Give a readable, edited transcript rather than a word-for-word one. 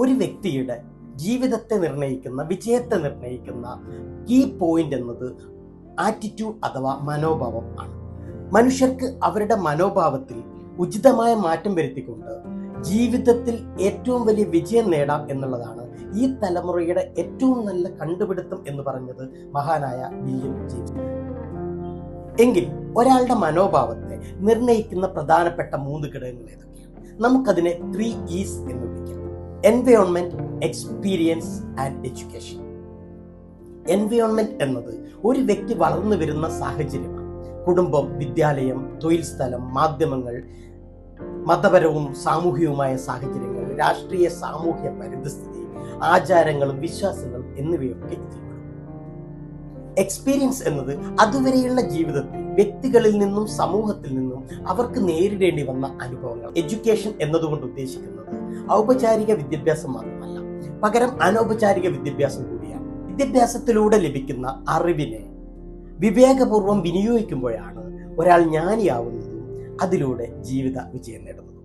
ഒരു വ്യക്തിയുടെ ജീവിതത്തെ നിർണ്ണയിക്കുന്ന, വിജയത്തെ നിർണ്ണയിക്കുന്ന കീ പോയിന്റ് എന്നത് ആറ്റിറ്റ്യൂഡ് അഥവാ മനോഭാവം ആണ്. മനുഷ്യർക്ക് അവരുടെ മനോഭാവത്തിൽ ഉചിതമായ മാറ്റം വരുത്തിക്കൊണ്ട് ജീവിതത്തിൽ ഏറ്റവും വലിയ വിജയം നേടാം എന്നുള്ളതാണ് ഈ തലമുറയുടെ ഏറ്റവും നല്ല കണ്ടുപിടുത്തം എന്ന് പറഞ്ഞത് മഹാനായ വില്യം ജെയിംസ്. എങ്കിൽ ഒരാളുടെ മനോഭാവത്തെ നിർണ്ണയിക്കുന്ന പ്രധാനപ്പെട്ട 3 ഘടകങ്ങൾ ഏതൊക്കെയാണ്? നമുക്കതിനെ 3 E's എന്ന് വിളിക്കാം. Environment, experience and education. Environment എന്നത് ഒരു വ്യക്തി വളർന്നു വരുന്ന സാഹചര്യമാണ്. കുടുംബം, വിദ്യാലയം, തൊഴിൽ സ്ഥലം, മാധ്യമങ്ങൾ, മതപരവും സാമൂഹികവുമായ സാഹചര്യങ്ങൾ, രാഷ്ട്രീയ സാമൂഹ്യ പരിതസ്ഥിതി, ആചാരങ്ങളും വിശ്വാസങ്ങളും എന്നിവയൊക്കെ ഇതിൽപ്പെടും. എക്സ്പീരിയൻസ് എന്നത് അതുവരെയുള്ള ജീവിതത്തിൽ വ്യക്തികളിൽ നിന്നും സമൂഹത്തിൽ നിന്നും അവർക്ക് നേരിടേണ്ടി വന്ന അനുഭവങ്ങൾ. എഡ്യൂക്കേഷൻ എന്നതുകൊണ്ട് ഉദ്ദേശിക്കുന്നത് ഔപചാരിക വിദ്യാഭ്യാസം മാത്രമല്ല, പകരം അനൗപചാരിക വിദ്യാഭ്യാസം കൂടിയാണ്. വിദ്യാഭ്യാസത്തിലൂടെ ലഭിക്കുന്ന അറിവിനെ വിവേകപൂർവം വിനിയോഗിക്കുമ്പോഴാണ് ഒരാൾ ജ്ഞാനിയാവുന്നതും അതിലൂടെ ജീവിത വിജയം നേടുന്നത്.